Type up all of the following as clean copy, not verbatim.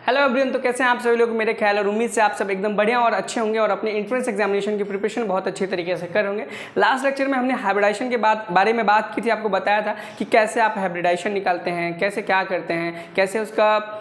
Hello everyone, तो कैसे हैं आप सभी लोग। मेरे ख्याल और उम्मीद से आप सब एकदम बढ़िया और अच्छे होंगे और अपने एंट्रेंस एग्जामिनेशन की प्रिपरेशन बहुत अच्छे तरीके से कर होंगे। लास्ट लेक्चर में हमने हाइब्रिडाइजेशन के बारे में बात की थी, आपको बताया था कि कैसे आप हाइब्रिडाइजेशन निकालते हैं, कैसे क्या करते हैं, कैसे उसका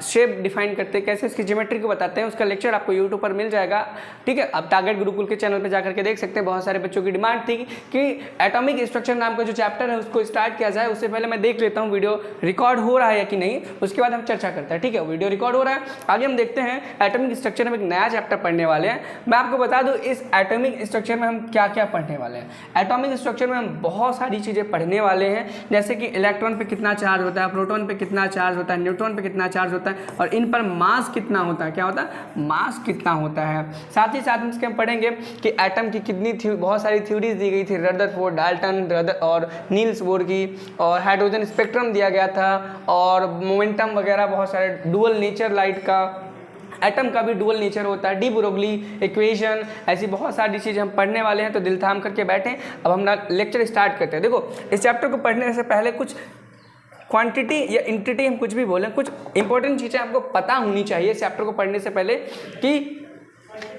शेप डिफाइन करते हैं, कैसे उसकी ज्योमेट्री को बताते हैं। उसका लेक्चर आपको यूट्यूब पर मिल जाएगा, ठीक है। आप टारगेट गुरुकुल के चैनल पर जाकर के देख सकते हैं। बहुत सारे बच्चों की डिमांड थी कि एटॉमिक स्ट्रक्चर नाम का जो चैप्टर है उसको स्टार्ट किया जाए। उससे पहले मैं देख लेता हूँ वीडियो रिकॉर्ड हो रहा है या कि नहीं, उसके बाद हम चर्चा करते हैं, ठीक है। वीडियो रिकॉर्ड हो रहा है, आगे हम देखते हैं। एटॉमिक स्ट्रक्चर में एक नया चैप्टर पढ़ने वाले हैं। मैं आपको बता दूं इस एटॉमिक स्ट्रक्चर में हम क्या क्या पढ़ने वाले हैं। एटॉमिक स्ट्रक्चर में हम बहुत सारी चीज़ें पढ़ने वाले हैं, जैसे कि इलेक्ट्रॉन पे कितना चार्ज होता है, प्रोटॉन पे कितना चार्ज होता है, न्यूट्रॉन पे कितना चार्ज होता है और इन पर मास कितना होता है। क्या होता है? मास कितना होता है। साथ ही साथ इसके हम पढ़ेंगे कि एटम की कितनी बहुत सारी थ्योरीज दी गई थी, रदरफोर्ड, डाल्टन और नील्स बोर की, और हाइड्रोजन स्पेक्ट्रम दिया गया था, और मोमेंटम वगैरह बहुत सारे, डुअल नेचर लाइट का, एटम का भी डुअल नेचर होता है, डी ब्रोगली इक्वेशन, ऐसी बहुत सारी चीज़ें हम पढ़ने वाले हैं। तो दिल थाम करके बैठें, अब हम लेक्चर स्टार्ट करते हैं। देखो, इस चैप्टर को पढ़ने से पहले कुछ क्वांटिटी या इंटिटी, हम कुछ भी बोलें, कुछ इंपॉर्टेंट चीज़ें आपको पता होनी चाहिए इस चैप्टर को पढ़ने से पहले, कि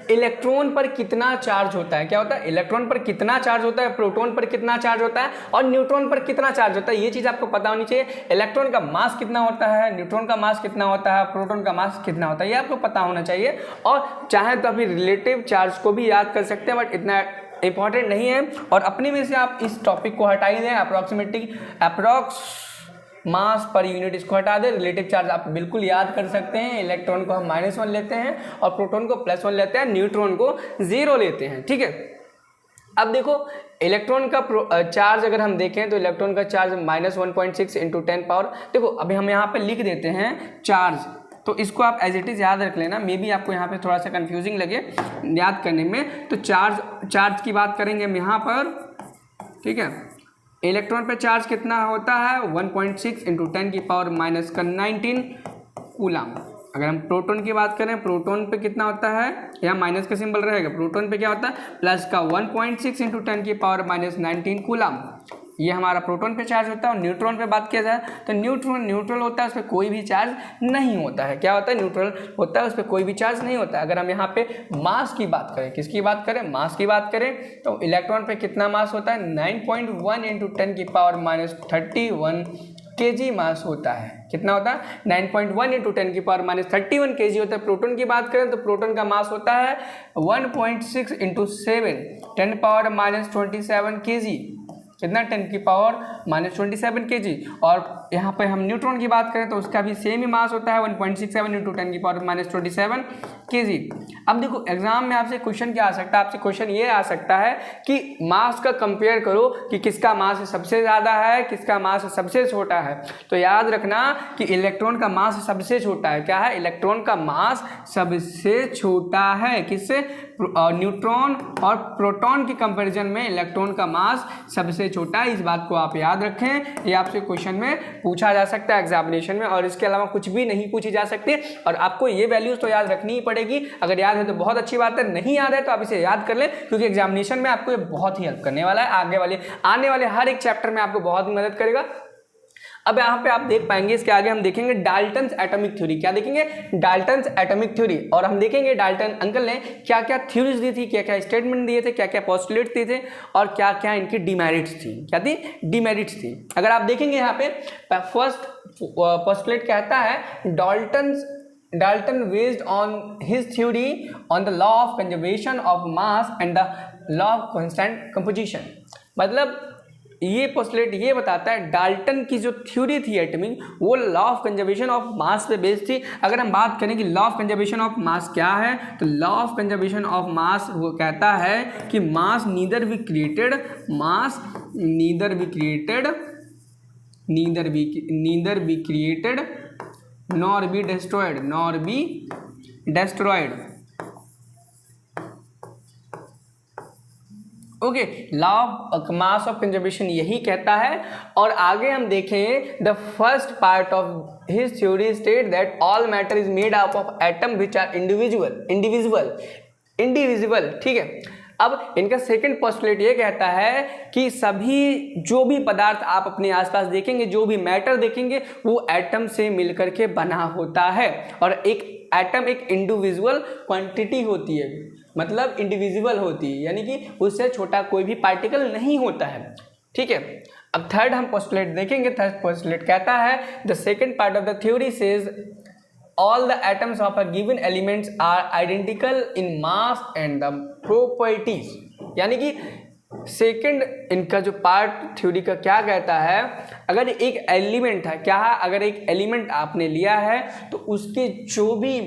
इलेक्ट्रॉन पर कितना चार्ज होता है। क्या होता है? इलेक्ट्रॉन पर कितना चार्ज होता है, प्रोटॉन पर कितना चार्ज होता है और न्यूट्रॉन पर कितना चार्ज होता है। ये चीज़ आपको पता होनी चाहिए। इलेक्ट्रॉन का मास कितना होता है, न्यूट्रॉन का मास कितना होता है, प्रोटॉन का मास कितना होता है, ये आपको पता होना चाहिए। और चाहे तो अभी रिलेटिव चार्ज को भी याद कर सकते हैं, बट इतना इंपॉर्टेंट नहीं है। और अपने में से आप इस टॉपिक को हटा ही दें, अप्रॉक्स मास पर यूनिट इसको हटा दें। रिलेटिव चार्ज आप बिल्कुल याद कर सकते हैं। इलेक्ट्रॉन को हम -1 लेते हैं और प्रोटॉन को +1 लेते हैं, न्यूट्रॉन को 0 लेते हैं, ठीक है। अब देखो, इलेक्ट्रॉन का चार्ज अगर हम देखें तो इलेक्ट्रॉन का चार्ज -1.6 × 10 पावर। देखो, अभी हम यहाँ पे लिख देते हैं चार्ज, तो इसको आप एज इट इज़ याद रख लेना। मे बी आपको यहाँ पे थोड़ा सा कंफ्यूजिंग लगे याद करने में। तो चार्ज की बात करेंगे हम यहाँ पर, ठीक है। इलेक्ट्रॉन पे चार्ज कितना होता है? 1.6 × 10⁻⁻19 कूलम। अगर हम प्रोटॉन की बात करें, प्रोटॉन पे कितना होता है, यहाँ माइनस का सिंबल रहेगा। प्रोटॉन पे क्या होता है? प्लस का 1.6 × 10⁻⁻19 कूलम। ये हमारा प्रोटॉन पे चार्ज होता है। और न्यूट्रॉन पे बात किया जाए तो न्यूट्रल होता है, उस पर कोई भी चार्ज नहीं होता है। क्या होता है? न्यूट्रल होता है, उस पर कोई भी चार्ज नहीं होता है। अगर हम यहाँ पे मास की बात करें, किसकी बात करें? मास की बात करें तो इलेक्ट्रॉन पे कितना मास होता है? 9.1 × 10⁻31 kg मास होता है। कितना होता है? 9.1 × 10⁻31 kg होता है। प्रोटॉन की बात करें तो प्रोटॉन का मास होता है 1.6 × 7 10⁻27 kg। कितना? 10⁻27 kg। और यहाँ पे हम न्यूट्रॉन की बात करें तो उसका भी सेम ही मास होता है 1.67 × 10⁻27 kg। अब देखो, एग्जाम में आपसे क्वेश्चन क्या आ सकता है? आपसे क्वेश्चन ये आ सकता है कि मास का कंपेयर करो कि किसका मास सबसे ज़्यादा है, किसका मास सबसे छोटा है। तो याद रखना कि इलेक्ट्रॉन का मास सबसे छोटा है। क्या है? इलेक्ट्रॉन का मास सबसे छोटा है। किससे? न्यूट्रॉन और प्रोटॉन के कंपैरिजन में इलेक्ट्रॉन का मास सबसे छोटा है। इस बात को आप याद रखें, ये आपसे क्वेश्चन में पूछा जा सकता है एग्जामिनेशन में, और इसके अलावा कुछ भी नहीं पूछी जा सकती। और आपको ये वैल्यूज तो याद रखनी ही पड़ेगी। अगर याद है तो बहुत अच्छी बात है, नहीं याद है तो आप इसे याद कर लें, क्योंकि एग्जामिनेशन में आपको ये बहुत ही हेल्प करने वाला है। आने वाले हर एक चैप्टर में आपको बहुत मदद करेगा। अब यहाँ पे आप देख पाएंगे, इसके आगे हम देखेंगे डाल्टन्स एटॉमिक थ्योरी। क्या देखेंगे? Dalton's atomic theory. और हम देखेंगे डाल्टन अंकल ने क्या क्या थ्योरीज दी थी, क्या क्या स्टेटमेंट दिए थे, क्या क्या पोस्टुलेट्स दिए थे और क्या क्या इनकी डिमेरिट्स थी। क्या थी? डिमेरिट्स थी। अगर आप देखेंगे यहाँ पे फर्स्ट पोस्टुलेट कहता है Dalton based on his theory on the law of conservation of mass and the law of constant composition। मतलब ये पोस्टुलेट ये बताता है, डाल्टन की जो थ्योरी थी एटॉमिक, वो law of conservation of mass पे बेस्ड थी। अगर हम बात करें कि law of conservation of mass क्या है, तो law of conservation of mass वो कहता है कि mass neither be created nor be destroyed। Okay, law of mass of conservation यही कहता है। और आगे हम देखें, the first part of his theory state that all matter is made up of atom which are individual, ठीक है। अब इनका सेकंड पोस्टुलेट ये कहता है कि सभी जो भी पदार्थ आप अपने आसपास देखेंगे, जो भी मैटर देखेंगे, वो एटम से मिलकर के बना होता है। और एक एटम एक इंडिविजुअल क्वांटिटी होती है, मतलब इंडिविजुअल होती है, यानी कि उससे छोटा कोई भी पार्टिकल नहीं होता है। ठीक है, अब थर्ड हम पोस्टुलेट देखेंगे। थर्ड पोस्टुलेट कहता है the second part of the theory says all the atoms of a given elements are identical in mass and the properties. यानी कि सेकंड इनका जो पार्ट थ्योरी का क्या कहता है, अगर एक एलिमेंट है, क्या है, अगर एक एलिमेंट आपने लिया है तो उसके जो भी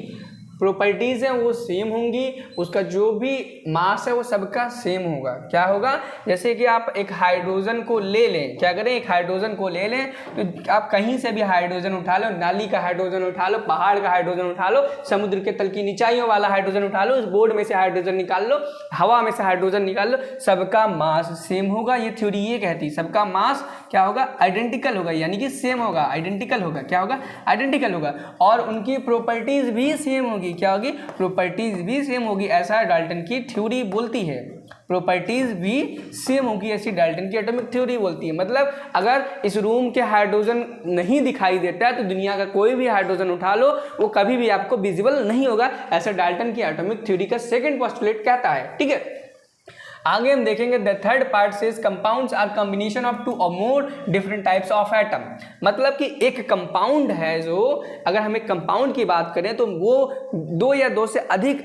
प्रॉपर्टीज़ हैं वो सेम होंगी, उसका जो भी मास है वो सबका सेम होगा। क्या होगा, जैसे कि आप एक हाइड्रोजन को ले लें, क्या करें, एक हाइड्रोजन को ले लें तो आप कहीं से भी हाइड्रोजन उठा लो, नाली का हाइड्रोजन उठा लो, पहाड़ का हाइड्रोजन उठा लो, समुद्र के तल की निचाइयों वाला हाइड्रोजन उठा लो, उस बोर्ड में से हाइड्रोजन निकाल लो, हवा में से हाइड्रोजन निकाल लो, सबका मास सेम होगा। ये थ्योरी ये कहती है सबका मास क्या होगा, आइडेंटिकल होगा, यानी कि सेम होगा, आइडेंटिकल होगा। क्या होगा, आइडेंटिकल होगा। और उनकी प्रॉपर्टीज भी सेम होगी। क्या होगी, प्रॉपर्टीज भी सेम होगी, ऐसा डाल्टन की थ्योरी बोलती है। प्रॉपर्टीज भी सेम होगी, ऐसी डाल्टन की एटॉमिक थ्योरी बोलती है। मतलब अगर इस रूम के हाइड्रोजन नहीं दिखाई देता है तो दुनिया का कोई भी हाइड्रोजन उठा लो वो कभी भी आपको विजिबल नहीं होगा, ऐसा डाल्टन की एटॉमिक थ्योरी का सेकंड पोस्टुलेट कहता है। ठीक है, आगे हम देखेंगे the third part says compounds are combination of 2 और more different types of atom. मतलब कि एक कंपाउंड है, जो अगर हम एक कंपाउंड की बात करें तो वो 2 या 2 से अधिक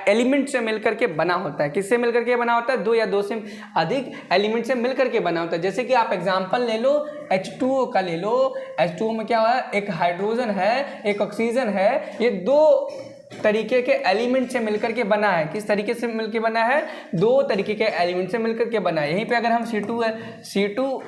एलिमेंट से मिलकर के बना होता है। किससे मिलकर के बना होता है, 2 या 2 से अधिक एलिमेंट से मिलकर के बना होता है। जैसे कि आप एग्जांपल ले लो H2O का ले लो, H2O में क्या है, एक हाइड्रोजन है, एक ऑक्सीजन है, ये 2 तरीके के एलिमेंट से मिलकर के बना है। किस तरीके से मिलकर बना है, 2 तरीके के एलिमेंट से मिलकर के बना है। यहीं पे अगर हम C2H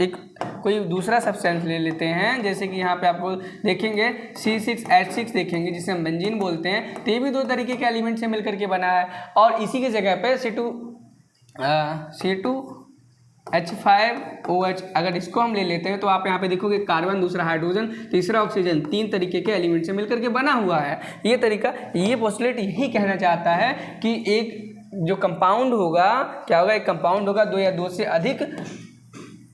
एक कोई दूसरा सब्सटेंस ले लेते हैं, जैसे कि यहाँ पे आपको देखेंगे C6H6 देखेंगे, जिसे हम बेंजीन बोलते हैं, तो ये भी 2 तरीके के एलिमेंट से मिलकर के बना है। और इसी की जगह पे C2H5OH अगर इसको हम ले लेते हैं तो आप यहाँ पे देखोगे कार्बन, दूसरा हाइड्रोजन, तीसरा ऑक्सीजन, 3 तरीके के एलिमेंट से मिलकर के बना हुआ है। ये तरीका, ये पोस्टुलेट यही कहना चाहता है कि एक जो कंपाउंड होगा, क्या होगा, एक कंपाउंड होगा 2 या 2 से अधिक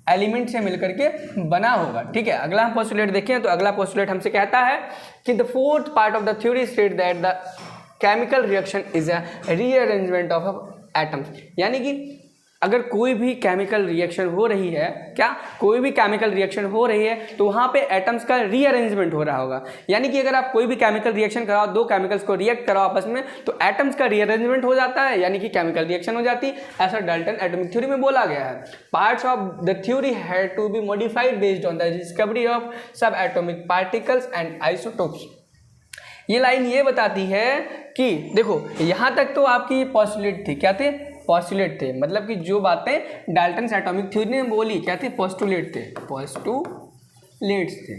एलिमेंट से मिलकर के बना होगा। ठीक है, अगला हम पोस्टुलेट देखें तो अगला पोस्टुलेट हमसे कहता है कि the fourth part of the theory state that the chemical reaction is a rearrangement of atoms. यानी कि अगर कोई भी केमिकल रिएक्शन हो रही है, क्या कोई भी केमिकल रिएक्शन हो रही है तो वहाँ पे एटम्स का रीअरेंजमेंट हो रहा होगा। यानी कि अगर आप कोई भी केमिकल रिएक्शन कराओ, 2 केमिकल्स को रिएक्ट कराओ आपस में, तो एटम्स का रीअरेंजमेंट हो जाता है, यानी कि केमिकल रिएक्शन हो जाती है। ऐसा डाल्टन एटॉमिक थ्योरी में बोला गया है। Parts of the theory had to be modified based on the discovery of sub atomic particles and isotopes. ये लाइन ये बताती है कि देखो, यहाँ तक तो आपकी पोस्टुलेट थी, क्या थे, पोस्टुलेट थे, मतलब कि जो बातें डाल्टन एटॉमिक थ्योरी ने बोली क्या थे, पोस्टुलेट थे, पोस्टुलेट्स थे।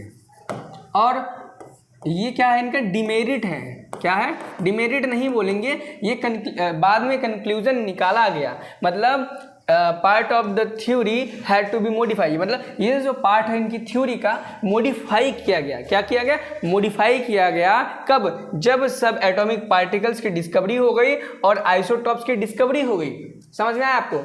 और ये क्या है, इनका डिमेरिट है। क्या है, डिमेरिट नहीं बोलेंगे, ये बाद में कंक्लूजन निकाला गया। मतलब part of the theory had to be modify, मतलब ये जो पार्ट है इनकी थ्योरी का मॉडिफाई किया गया। क्या किया गया, मॉडिफाई किया गया। कब, जब सब एटॉमिक पार्टिकल्स की डिस्कवरी हो गई और आइसोटॉप्स की डिस्कवरी हो गई। समझ में आया आपको,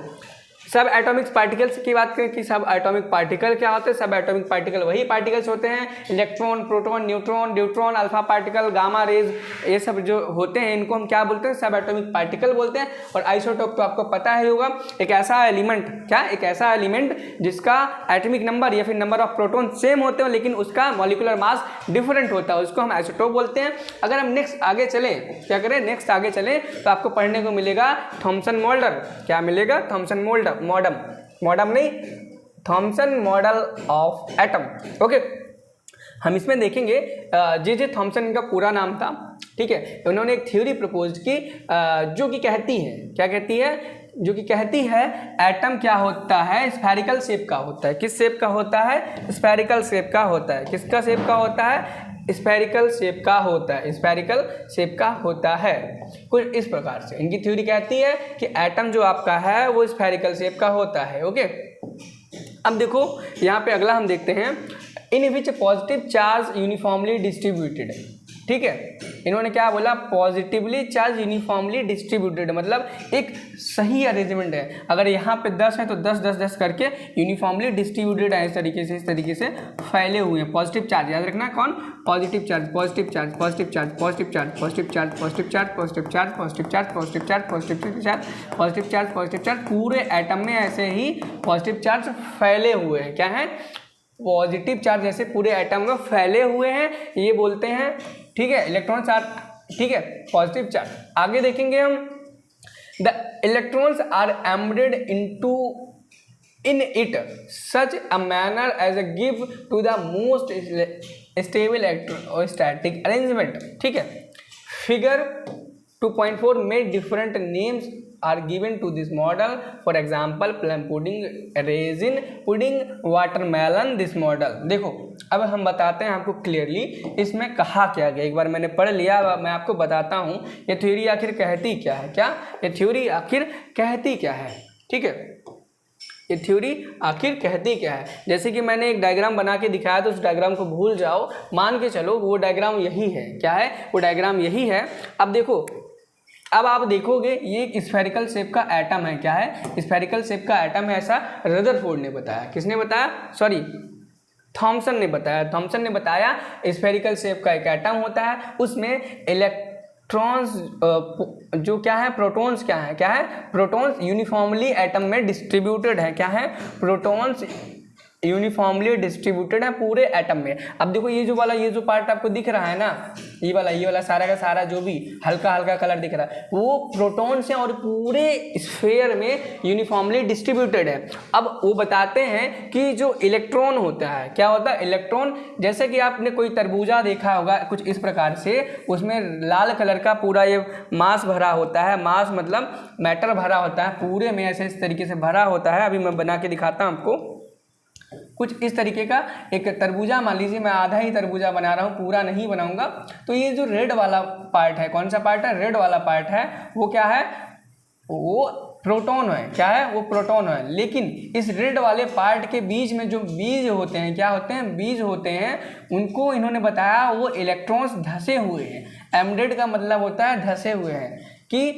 सब एटॉमिक पार्टिकल्स की बात करें कि सब एटॉमिक पार्टिकल क्या होते हैं, सब एटॉमिक पार्टिकल वही पार्टिकल्स होते हैं, electron, proton, neutron, deuteron, alpha particle, gamma rays, ये सब जो होते हैं इनको हम क्या बोलते हैं, सब एटॉमिक पार्टिकल बोलते हैं। और आइसोटोप तो आपको पता ही होगा, एक ऐसा एलिमेंट, क्या, एक ऐसा एलिमेंट जिसका एटॉमिक नंबर या फिर नंबर ऑफ प्रोटॉन सेम होते हैं लेकिन उसका मॉलिक्यूलर मास डिफरेंट होता है, उसको हम आइसोटोप बोलते हैं। अगर हम नेक्स्ट आगे चलें, क्या करें, नेक्स्ट आगे चलें तो आपको पढ़ने को मिलेगा थॉमसन मॉडल। क्या मिलेगा, थॉमसन मॉडल नहीं, Thompson model of atom. Okay, हम इसमें देखेंगे जे थॉमसन इनका पूरा नाम था। ठीक है, उन्होंने एक थ्योरी प्रपोज की जो कि कहती है, क्या कहती है, जो कि कहती है एटम क्या होता है, स्फेरिकल शेप का होता है। किस शेप का होता है, स्फेरिकल शेप का होता है। किसका शेप का होता है, स्फेरिकल शेप का होता है, स्फेरिकल शेप का होता है। कुछ इस प्रकार से इनकी थ्योरी कहती है कि एटम जो आपका है वो स्फेरिकल शेप का होता है। ओके, अब देखो यहाँ पे अगला हम देखते हैं, इन विच पॉजिटिव चार्ज यूनिफॉर्मली डिस्ट्रीब्यूटेड है। ठीक है, इन्होंने क्या बोला, पॉजिटिवली चार्ज यूनिफॉर्मली डिस्ट्रीब्यूटेड, मतलब एक सही अरेंजमेंट है। अगर यहाँ पे 10 है तो 10 10 10 करके यूनिफॉर्मली डिस्ट्रीब्यूटेड है, इस तरीके से फैले हुए हैं। पॉजिटिव चार्ज याद रखना, कौन, positive charge, positive charge, positive charge, positive charge, positive charge, positive charge, positive charge, positive charge, positive charge, positive charge, positive charge, positive charge, पूरे एटम में ऐसे ही पॉजिटिव चार्ज फैले हुए हैं। क्या है, पॉजिटिव चार्ज ऐसे पूरे एटम में फैले हुए हैं, ये बोलते हैं, ठीक है, इलेक्ट्रॉन चार्ज, ठीक है, पॉजिटिव चार्ज। आगे देखेंगे हम, the electrons are embedded into in it such a manner as a give to the most stable electrostatic arrangement, ठीक है। फिगर 2.4 में different names are given to this model, for example plum pudding, raisin pudding, watermelon, this model। देखो अब हम बताते हैं आपको clearly इसमें कहा क्या गया, एक बार मैंने पढ़ लिया, मैं आपको बताता हूँ ये थ्योरी आखिर कहती क्या है, क्या ये थ्योरी आखिर कहती क्या है, ठीक है, ये थ्योरी आखिर कहती क्या है। जैसे कि मैंने एक डायग्राम बना के दिखाया तो उस डायग्राम को भूल जाओ, मान के चलो वो डायग्राम यही है, क्या है, वो डायग्राम यही है। अब देखो, अब आप देखोगे ये एक स्फेरिकल शेप का एटम है, क्या है, स्फेरिकल शेप का एटम है, ऐसा रदरफोर्ड ने बताया। किसने बताया, सॉरी थॉमसन ने बताया। थॉमसन ने बताया स्फेरिकल शेप का एक एटम होता है, उसमें इलेक्ट्रॉन्स जो क्या है, प्रोटॉन्स क्या है, क्या है, प्रोटॉन्स यूनिफॉर्मली एटम में डिस्ट्रीब्यूटेड है, क्या है, प्रोटॉन्स यूनिफॉर्मली डिस्ट्रीब्यूटेड है पूरे एटम में। अब देखो ये जो वाला, ये जो पार्ट आपको दिख रहा है ना, ये वाला सारा का सारा जो भी हल्का हल्का कलर दिख रहा है वो प्रोटॉन्स हैं और पूरे स्फीयर में यूनिफॉर्मली डिस्ट्रीब्यूटेड है। अब वो बताते हैं कि जो इलेक्ट्रॉन होता है, क्या होता है, इलेक्ट्रॉन, जैसे कि आपने कोई तरबूजा देखा होगा कुछ इस प्रकार से, उसमें लाल कलर का पूरा ये मास भरा होता है, मास मतलब मैटर भरा होता है, पूरे में ऐसे इस तरीके से भरा होता है। अभी मैं बना के दिखाता हूँ आपको, कुछ इस तरीके का एक तरबूजा, मान लीजिए मैं आधा ही तरबूजा बना रहा हूँ, पूरा नहीं बनाऊंगा। तो ये जो रेड वाला पार्ट है, कौन सा पार्ट है, रेड वाला पार्ट है, वो क्या है, वो प्रोटॉन है, क्या है, वो प्रोटॉन है। लेकिन इस रेड वाले पार्ट के बीच में जो बीज होते हैं, क्या होते हैं, बीज होते हैं, उनको इन्होंने बताया वो इलेक्ट्रॉन्स धसे हुए हैं। एम्बेडेड का मतलब होता है धसे हुए हैं, कि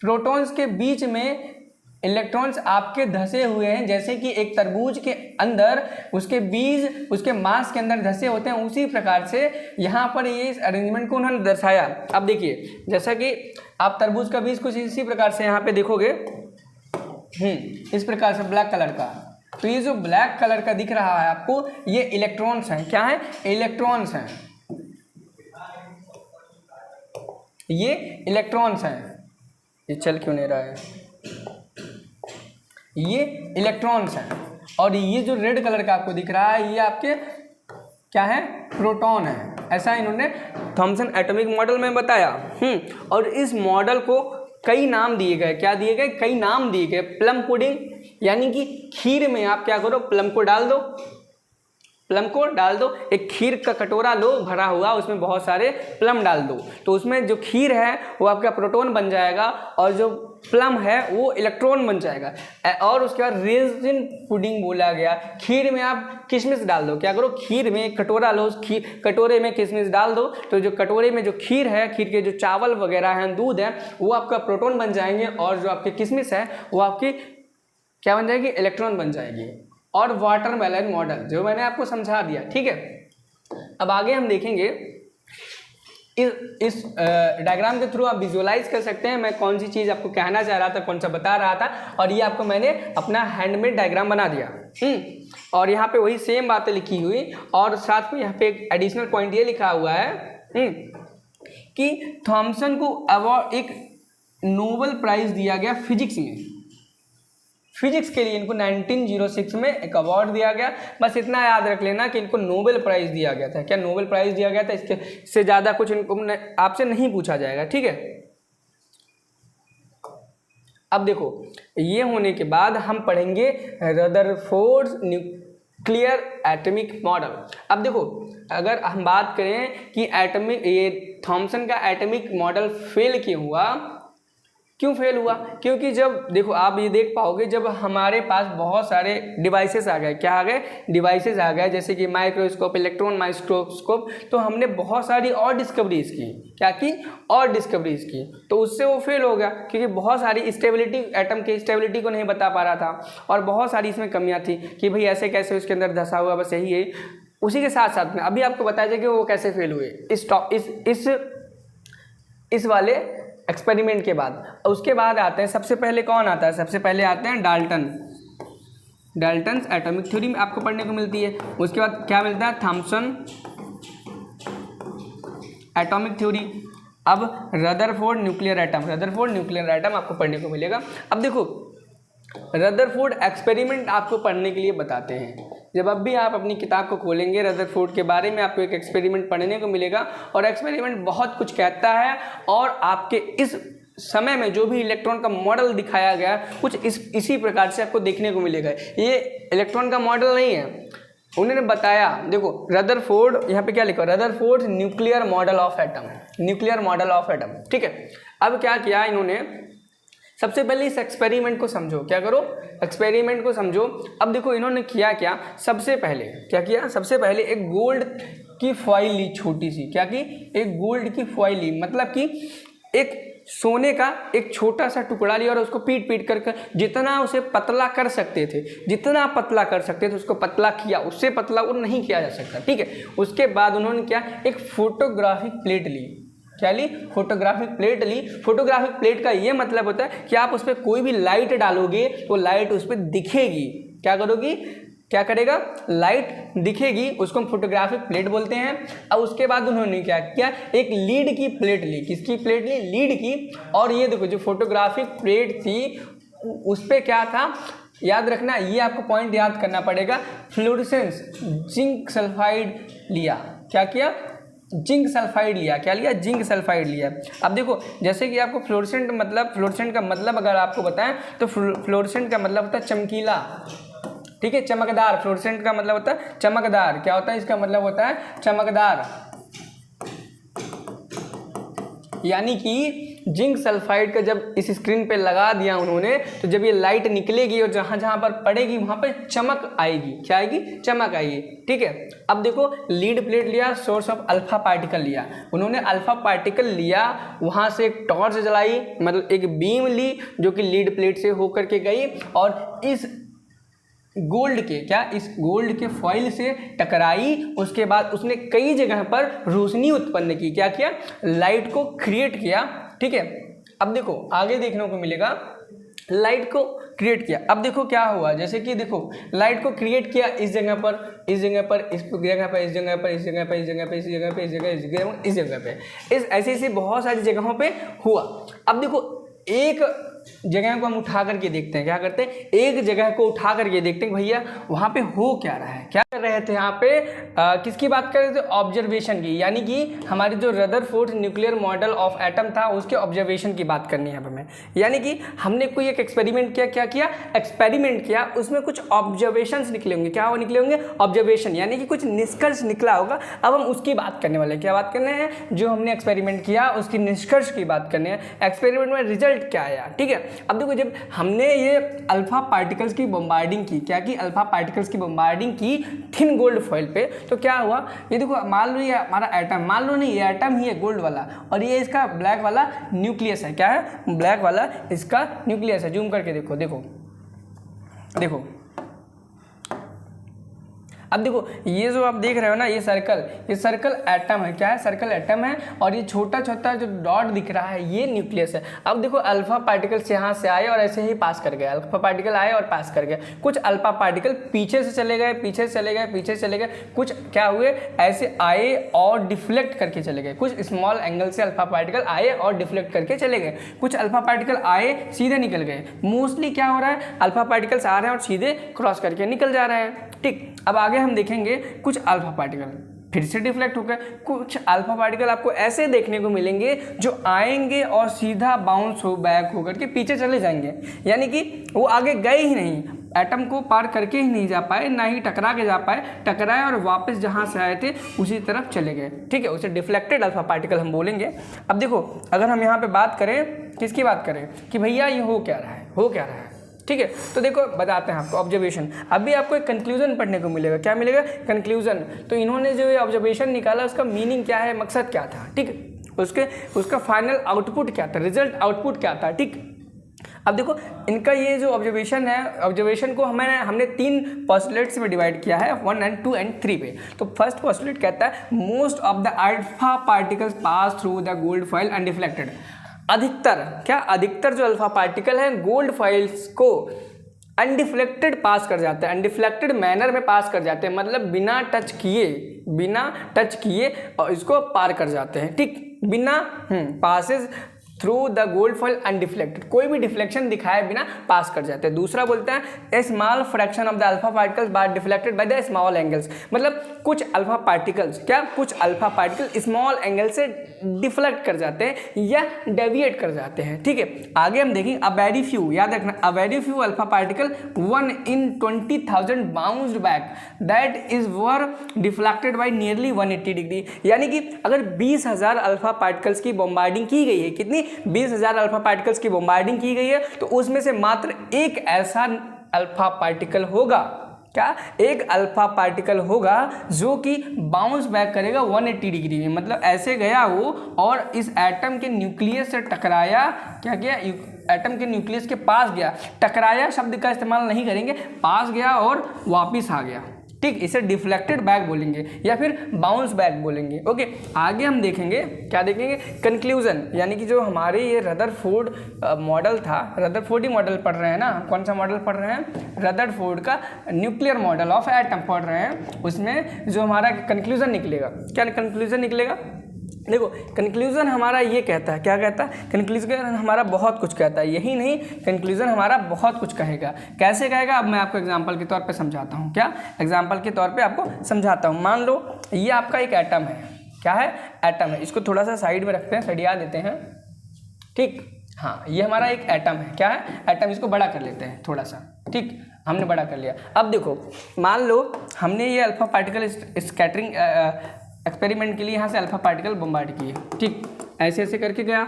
प्रोटॉन्स के बीच में इलेक्ट्रॉन्स आपके धसे हुए हैं, जैसे कि एक तरबूज के अंदर उसके बीज उसके मास के अंदर धसे होते हैं, उसी प्रकार से यहाँ पर ये इस अरेंजमेंट को उन्होंने दर्शाया। अब देखिए, जैसा कि आप तरबूज का बीज कुछ इसी प्रकार से यहाँ पे देखोगे, इस प्रकार से ब्लैक कलर का, तो ये जो ब्लैक कलर का दिख रहा है आपको, ये इलेक्ट्रॉन्स हैं, क्या है, इलेक्ट्रॉन्स हैं, ये इलेक्ट्रॉन्स हैं। ये चल क्यों नहीं रहा है, ये इलेक्ट्रॉन्स हैं। और ये जो रेड कलर का आपको दिख रहा है, ये आपके क्या है, प्रोटॉन है। ऐसा इन्होंने थॉमसन एटॉमिक मॉडल में बताया। और इस मॉडल को कई नाम दिए गए, क्या दिए गए, कई नाम दिए गए। प्लम पुडिंग, यानी कि खीर में आप क्या करो, प्लम को डाल दो, प्लम को डाल दो, एक खीर का कटोरा लो भरा हुआ, उसमें बहुत सारे प्लम डाल दो, तो उसमें जो खीर है वो आपका प्रोटॉन बन जाएगा और जो प्लम है वो इलेक्ट्रॉन बन जाएगा। और उसके बाद रेजिन पुडिंग बोला गया, खीर में आप किशमिश डाल दो, क्या करो, खीर में एक कटोरा लो, कटोरे में किशमिश डाल दो, तो जो कटोरे में जो खीर है, खीर के जो चावल वगैरह हैं, दूध है, वो आपका प्रोटॉन बन जाएंगे, और जो आपके किशमिश है वो आपकी क्या बन जाएगी, इलेक्ट्रॉन बन जाएगी। और वाटरमेलन मॉडल जो मैंने आपको समझा दिया, ठीक है। अब आगे हम देखेंगे, इस डायग्राम के थ्रू आप विजुअलाइज कर सकते हैं मैं कौन सी चीज़ आपको कहना चाह रहा था, कौन सा बता रहा था, और ये आपको मैंने अपना हैंडमेड डायग्राम बना दिया। और यहाँ पे वही सेम बातें लिखी हुई, और साथ में यहाँ पे एक एडिशनल पॉइंट ये लिखा हुआ है कि थॉमसन को अवार्ड, एक नोबेल प्राइज दिया गया फिजिक्स में। फिजिक्स के लिए इनको 1906 में एक अवार्ड दिया गया। बस इतना याद रख लेना कि इनको नोबेल प्राइज़ दिया गया था। क्या नोबेल प्राइज़ दिया गया था, इससे ज़्यादा कुछ इनको आपसे नहीं पूछा जाएगा, ठीक है। अब देखो, ये होने के बाद हम पढ़ेंगे रदरफोर्ड्स न्यूक्लियर एटॉमिक मॉडल। अब देखो, अगर हम बात करें कि एटॉमिक, ये थॉमसन का एटॉमिक मॉडल फेल क्यों हुआ, क्यों फेल हुआ? क्योंकि जब देखो आप ये देख पाओगे, जब हमारे पास बहुत सारे डिवाइसेस आ गए, क्या आ गए? डिवाइसेस आ गए, जैसे कि माइक्रोस्कोप, इलेक्ट्रॉन माइक्रोस्कोप, तो हमने बहुत सारी और डिस्कवरीज की। क्या की? और डिस्कवरीज की, तो उससे वो फेल हो गया, क्योंकि बहुत सारी स्टेबिलिटी, एटम की स्टेबिलिटी को नहीं बता पा रहा था, और बहुत सारी इसमें कमियां थी कि भाई ऐसे कैसे उसके अंदर धंसा हुआ, बस यही है। उसी के साथ साथ में अभी आपको बताया जाए कि वो कैसे फेल हुए इस वाले एक्सपेरिमेंट के बाद। उसके बाद आते हैं, सबसे पहले कौन आता है? सबसे पहले आते हैं डाल्टन्स एटॉमिक थ्योरी में आपको पढ़ने को मिलती है। उसके बाद क्या मिलता है? Thomson atomic theory. अब रदरफोर्ड न्यूक्लियर एटम आपको पढ़ने को मिलेगा। अब देखो, रदरफोर्ड एक्सपेरिमेंट आपको पढ़ने के लिए बताते हैं। जब अब भी आप अपनी किताब को खोलेंगे, रदरफोर्ड के बारे में आपको एक एक्सपेरिमेंट पढ़ने को मिलेगा, और एक्सपेरिमेंट बहुत कुछ कहता है, और आपके इस समय में जो भी इलेक्ट्रॉन का मॉडल दिखाया गया कुछ इसी प्रकार से आपको देखने को मिलेगा। ये इलेक्ट्रॉन का मॉडल नहीं है, उन्होंने बताया। देखो रदरफोर्ड, यहाँ पे क्या लिखा? Rutherford nuclear model of atom, ठीक है। अब क्या किया इन्होंने? सबसे पहले इस एक्सपेरिमेंट को समझो। क्या करो? एक्सपेरिमेंट को समझो। अब देखो इन्होंने किया क्या? सबसे पहले क्या किया? सबसे पहले एक गोल्ड की फॉइल ली, छोटी सी। क्या की? एक गोल्ड की फॉइल ली, मतलब कि एक सोने का एक छोटा सा टुकड़ा लिया, और उसको पीट कर जितना उसे पतला कर सकते थे, उसको पतला किया। उससे पतला वो नहीं किया जा सकता, ठीक है। उसके बाद उन्होंने क्या? एक फोटोग्राफिक प्लेट ली। क्या ली? फोटोग्राफिक प्लेट ली। फोटोग्राफिक प्लेट का ये मतलब होता है कि आप उस पर कोई भी लाइट डालोगे तो लाइट उस पर दिखेगी। क्या करोगी? क्या करेगा? लाइट दिखेगी, उसको हम फोटोग्राफिक प्लेट बोलते हैं। अब उसके बाद उन्होंने क्या किया? एक लीड की प्लेट ली। किसकी प्लेट ली? लीड की। और ये देखो, जो फोटोग्राफिक प्लेट थी उस पर क्या था? याद रखना, ये आपको पॉइंट याद करना पड़ेगा। फ्लोरेसेंस जिंक सल्फाइड लिया। क्या किया? जिंक सल्फाइड लिया। क्या लिया? जिंक सल्फाइड लिया। अब देखो, जैसे कि आपको फ्लोरेसेंट का मतलब अगर आपको बताएं तो फ्लोरेसेंट का मतलब होता है चमकीला, ठीक है, चमकदार। फ्लोरेसेंट का मतलब होता है चमकदार। क्या होता है? इसका मतलब होता है चमकदार। यानी कि जिंक सल्फाइड का जब इस स्क्रीन पे लगा दिया उन्होंने, तो जब ये लाइट निकलेगी और जहां जहां पर पड़ेगी वहां पर चमक आएगी। क्या आएगी? चमक आएगी, ठीक है। अब देखो, लीड प्लेट लिया, सोर्स ऑफ अल्फा पार्टिकल लिया। उन्होंने अल्फा पार्टिकल लिया, वहां से एक टॉर्च जलाई, मतलब एक बीम ली जो कि लीड प्लेट से होकर के गई, और इस गोल्ड के फॉइल से टकराई। उसके बाद उसने कई जगह पर रोशनी उत्पन्न की। क्या किया? लाइट को क्रिएट किया, ठीक है। अब देखो आगे देखने को मिलेगा, लाइट को क्रिएट किया। अब देखो क्या हुआ, जैसे कि देखो लाइट को क्रिएट किया इस जगह पर, इस जगह पर, इस जगह पर, इस जगह पर, इस जगह पर, इस जगह पर, इस जगह पर, इस जगह, इस जगह पे, इस ऐसे बहुत सारी जगहों पे हुआ। अब देखो एक जगह को हम उठा करके देखते हैं। क्या करते हैं? एक जगह को उठा करके देखते हैं भैया वहां पे हो क्या रहा है। क्या कर रहे थे यहाँ पे? किसकी बात कर रहे थे? ऑब्जर्वेशन की। यानी कि हमारे जो Rutherford nuclear model of atom था उसके ऑब्जर्वेशन की बात करनी है हमें। यानी कि हमने कोई एक एक्सपेरिमेंट किया। क्या किया? एक्सपेरिमेंट किया, उसमें कुछ ऑब्जर्वेशंस निकले होंगे। क्या निकले होंगे? ऑब्जर्वेशन, यानी कि कुछ निष्कर्ष निकला होगा। अब हम उसकी बात करने वाले हैं। क्या बात करने हैं? जो हमने एक्सपेरिमेंट किया उसकी निष्कर्ष की बात करने हैं। एक्सपेरिमेंट में रिजल्ट क्या आया, ठीक है। अब देखो, जब हमने ये अल्फा पार्टिकल्स की बम्बार्डिंग की, क्या की? अल्फा पार्टिकल्स की बम्बार्डिंग की थिन गोल्ड फॉइल पे, तो क्या हुआ? ये देखो, मान लो ये हमारा एटम, मान लो नहीं, ये एटम ही है गोल्ड वाला, और ये इसका ब्लैक वाला न्यूक्लियस है। क्या है? ब्लैक वाला इसका न्यूक्लियस है। जूम करके देखो, देखो देखो। अब देखो, ये जो आप देख रहे हो ना, ये सर्कल एटम है। क्या है? सर्कल एटम है, और ये छोटा छोटा जो डॉट दिख रहा है ये न्यूक्लियस है। अब देखो, अल्फा पार्टिकल्स यहाँ से आए और ऐसे ही पास कर गए। अल्फा पार्टिकल आए और पास कर गए। कुछ अल्फा पार्टिकल पीछे से चले गए, पीछे से चले गए, पीछे से चले गए। कुछ क्या हुए? ऐसे आए और डिफ्लेक्ट करके चले गए। कुछ स्मॉल एंगल से अल्फा पार्टिकल आए और डिफ्लेक्ट करके चले गए। कुछ अल्फा पार्टिकल आए, सीधे निकल गए। मोस्टली क्या हो रहा है? अल्फा पार्टिकल्स आ रहे हैं और सीधे क्रॉस करके निकल जा रहे हैं, ठीक। अब आगे हम देखेंगे कुछ अल्फा पार्टिकल फिर से डिफ्लेक्ट हो गए। कुछ अल्फा पार्टिकल आपको ऐसे देखने को मिलेंगे जो आएंगे और सीधा बाउंस हो बैक होकर के पीछे चले जाएंगे, यानी कि वो आगे गए ही नहीं, एटम को पार करके ही नहीं जा पाए, ना ही टकरा के जा पाए, टकराए और वापस जहाँ से आए थे उसी तरफ चले गए। ठीक है, उसे डिफ्लेक्टेड अल्फा पार्टिकल हम बोलेंगे। अब देखो अगर हम यहाँ पे बात करें, किसकी बात करें कि भैया ये हो क्या रहा है, हो क्या रहा है। ठीक है, तो देखो बताते हैं आपको ऑब्जर्वेशन। अभी आपको एक कंक्लूजन पढ़ने को मिलेगा। क्या मिलेगा? कंक्लूजन। तो इन्होंने जो ये ऑब्जर्वेशन निकाला उसका मीनिंग क्या है, मकसद क्या था। ठीक है, उसका फाइनल आउटपुट क्या था, रिजल्ट आउटपुट क्या था। ठीक, अब देखो इनका ये जो ऑब्जर्वेशन है, ऑब्जर्वेशन को हमने 3 पोस्टुलेट्स में डिवाइड किया है, 1 and 2 and 3 पे। तो फर्स्ट पोस्टुलेट कहता है most of the alpha particles pass through the gold foil undeflected. अधिकतर, क्या अधिकतर जो अल्फा पार्टिकल हैं गोल्ड फॉइल्स को अनडिफ्लेक्टेड पास कर जाते हैं, अनडिफ्लेक्टेड मैनर में पास कर जाते हैं, मतलब बिना टच किए और इसको पार कर जाते हैं। ठीक, बिना Passage through the gold foil undeflected, कोई भी डिफ्लेक्शन दिखाए बिना पास कर जाते हैं। दूसरा बोलता है a small fraction of the alpha particles were deflected by the small angles, मतलब कुछ अल्फा पार्टिकल्स, क्या कुछ अल्फा पार्टिकल स्मॉल एंगल से डिफ्लेक्ट कर जाते हैं या डेविएट कर जाते हैं। ठीक है, आगे हम देखेंगे अ वेरी फ्यू, याद रखना a very few alpha particle 1 in 20,000 bounced back that is were deflected by nearly 180 degree. यानी कि अगर 20,000 अल्फा पार्टिकल्स की बॉम्बार्डिंग की गई है, कितनी 20,000 अल्फा पार्टिकल्स की बॉम्बार्डिंग की गई है, तो उसमें से मात्र एक ऐसा अल्फा पार्टिकल होगा, क्या एक अल्फा पार्टिकल होगा जो कि बाउंस बैक करेगा 180 डिग्री में, मतलब ऐसे गया वो और इस एटम के न्यूक्लियस से टकराया, क्या किया, एटम के न्यूक्लियस के पास गया, टकराया शब्द का इस्तेमाल नहीं करेंगे, पास गया और वापिस आ गया। ठीक, इसे डिफ्लेक्टेड बैक बोलेंगे या फिर बाउंस बैक बोलेंगे। ओके, आगे हम देखेंगे, क्या देखेंगे, कंक्लूजन, यानी कि जो हमारे ये रदरफोर्ड मॉडल था, रदरफोर्ड ही मॉडल पढ़ रहे हैं ना, कौन सा मॉडल पढ़ रहे हैं, रदरफोर्ड का न्यूक्लियर मॉडल ऑफ एटम पढ़ रहे हैं, उसमें जो हमारा कंक्लूजन निकलेगा, क्या कंक्लूजन निकलेगा, देखो कंक्लूजन हमारा ये कहता है, क्या कहता है, कंक्लूजन हमारा बहुत कुछ कहता है, यही नहीं कंक्लूजन हमारा बहुत कुछ कहेगा। कैसे कहेगा, अब मैं आपको एग्जांपल के तौर पे समझाता हूँ। क्या एग्जांपल के तौर पे आपको समझाता हूँ। मान लो ये आपका एक एटम है, क्या है, एटम है, इसको थोड़ा सा साइड में रखते हैं, सरिया देते हैं। ठीक, हाँ ये हमारा एक एटम है, क्या है, एटम, इसको बड़ा कर लेते हैं थोड़ा सा। ठीक, हमने बड़ा कर लिया। अब देखो मान लो हमने ये अल्फा पार्टिकल स्कैटरिंग एक्सपेरिमेंट के लिए यहाँ से अल्फा पार्टिकल बम्बार्ड किए। ठीक, ऐसे ऐसे करके गया,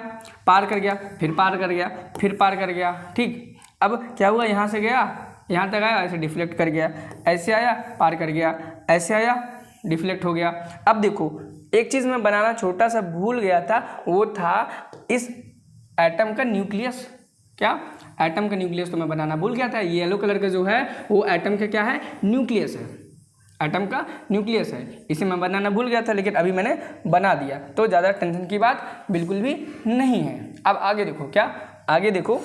पार कर गया, फिर पार कर गया, फिर पार कर गया। ठीक, अब क्या हुआ, यहाँ से गया, यहाँ तक आया, ऐसे डिफ्लेक्ट कर गया, ऐसे आया, पार कर गया, ऐसे आया, डिफ्लेक्ट हो गया। अब देखो एक चीज़ मैं बनाना छोटा सा भूल गया था, वो था इस एटम का न्यूक्लियस। क्या, एटम का न्यूक्लियस तो मैं बनाना भूल गया था। ये येलो कलर का जो है वो एटम का क्या है, न्यूक्लियस है, एटम का न्यूक्लियस है। इसे मैं बनाना भूल गया था, लेकिन अभी मैंने बना दिया, तो ज़्यादा टेंशन की बात बिल्कुल भी नहीं है। अब आगे देखो, क्या आगे देखो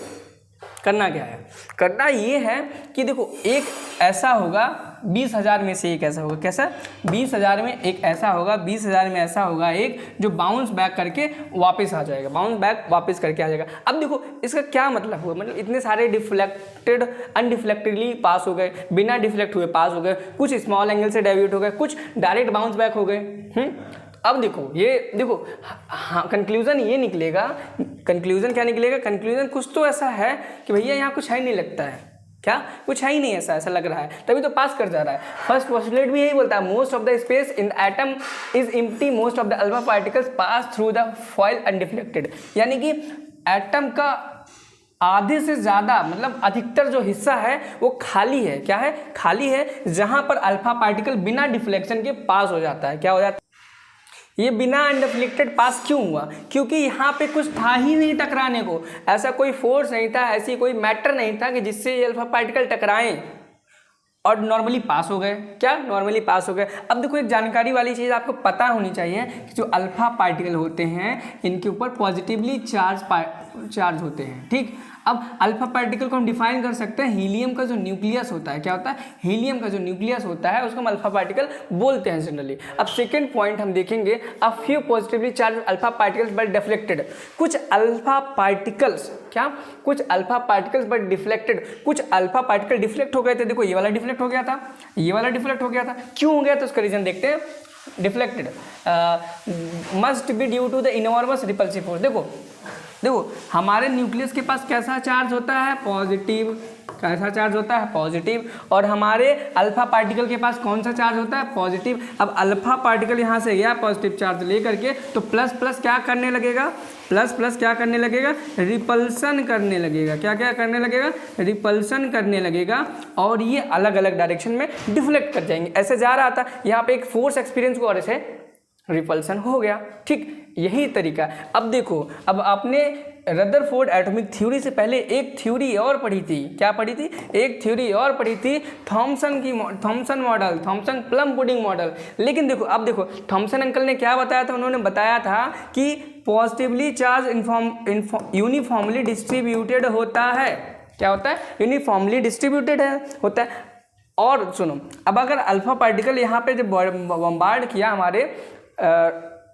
करना क्या है, करना ये है कि देखो एक ऐसा होगा 20,000 में से एक ऐसा होगा, कैसा, 20,000 में एक ऐसा होगा, 20,000 में ऐसा होगा एक जो बाउंस बैक करके वापस आ जाएगा, बाउंस बैक वापस करके आ जाएगा। अब देखो इसका क्या मतलब हुआ, मतलब इतने सारे डिफ्लेक्टेड अनडिफ्लेक्टेडली पास हो गए, बिना डिफ्लेक्ट हुए पास हो गए, कुछ स्मॉल एंगल से डेविएट हो गए, कुछ डायरेक्ट बाउंस बैक हो गए। अब देखो ये देखो, हाँ कंक्लूजन ये निकलेगा, कंक्लूजन क्या निकलेगा, कंक्लूजन कुछ तो ऐसा है कि भैया यहाँ कुछ है नहीं लगता है, क्या कुछ है ही नहीं, ऐसा लग रहा है, तभी तो पास कर जा रहा है। फर्स्ट पोस्टुलेट भी यही बोलता है, most of the space in atom is empty, most of the alpha particles pass through the foil undeflected, यानी कि एटम का आधे से ज़्यादा, मतलब अधिकतर जो हिस्सा है वो खाली है, क्या है, खाली है, जहाँ पर अल्फा पार्टिकल बिना डिफ्लेक्शन के पास हो जाता है। क्या हो जाता है, ये बिना अनडिफ्लेक्टेड पास क्यों हुआ, क्योंकि यहाँ पे कुछ था ही नहीं टकराने को, ऐसा कोई फोर्स नहीं था, ऐसी कोई मैटर नहीं था कि जिससे ये अल्फा पार्टिकल टकराएं और नॉर्मली पास हो गए। क्या नॉर्मली पास हो गए। अब देखो एक जानकारी वाली चीज़ आपको पता होनी चाहिए कि जो अल्फा पार्टिकल होते हैं इनके ऊपर पॉजिटिवली चार्ज होते हैं। ठीक, अब अल्फा पार्टिकल को हम डिफाइन कर सकते हैं, हीलियम का जो न्यूक्लियस होता है, क्या होता है, हीलियम का जो न्यूक्लियस होता है उसको हम अल्फा पार्टिकल बोलते हैं जनरली। अब सेकेंड पॉइंट हम देखेंगे, a few positively charge alpha particles but deflected, कुछ अल्फा पार्टिकल्स, क्या कुछ अल्फा पार्टिकल्स बट डिफ्लेक्टेड, कुछ अल्फा पार्टिकल डिफ्लेक्ट हो गए थे। देखो ये वाला डिफ्लेक्ट हो गया था, ये वाला डिफ्लेक्ट हो गया था, क्यों हो गया तो उसका रीजन देखते हैं। Deflected must be due to the enormous repulsive force. देखो हमारे न्यूक्लियस के पास कैसा चार्ज होता है, पॉजिटिव कैसा चार्ज होता है, पॉजिटिव। और हमारे अल्फा पार्टिकल के पास कौन सा चार्ज होता है, पॉजिटिव। अब अल्फा पार्टिकल यहाँ से गया पॉजिटिव चार्ज लेकर के, तो प्लस प्लस क्या करने लगेगा, प्लस प्लस क्या करने लगेगा, रिपल्सन करने लगेगा। क्या क्या करने लगेगा, रिपल्सन करने लगेगा, और ये अलग अलग डायरेक्शन में डिफ्लेक्ट कर जाएंगे। ऐसे जा रहा था, यहाँ पे एक फोर्स एक्सपीरियंस को और ऐसे रिपल्सन हो गया। ठीक, यही तरीका। अब देखो, अब आपने रदरफोर्ड एटॉमिक थ्योरी से पहले एक थ्योरी और पढ़ी थी। क्या पढ़ी थी, एक थ्योरी और पढ़ी थी, Thomson model, Thomson plum pudding model. लेकिन देखो, अब देखो थॉमसन अंकल ने क्या बताया था, उन्होंने बताया था कि पॉजिटिवली चार्ज यूनिफॉर्मली डिस्ट्रीब्यूटेड होता है। क्या होता है, यूनिफॉर्मली डिस्ट्रीब्यूटेड होता है। और सुनो, अब अगर अल्फा पार्टिकल यहाँ पे जब बम्बार्ड किया हमारे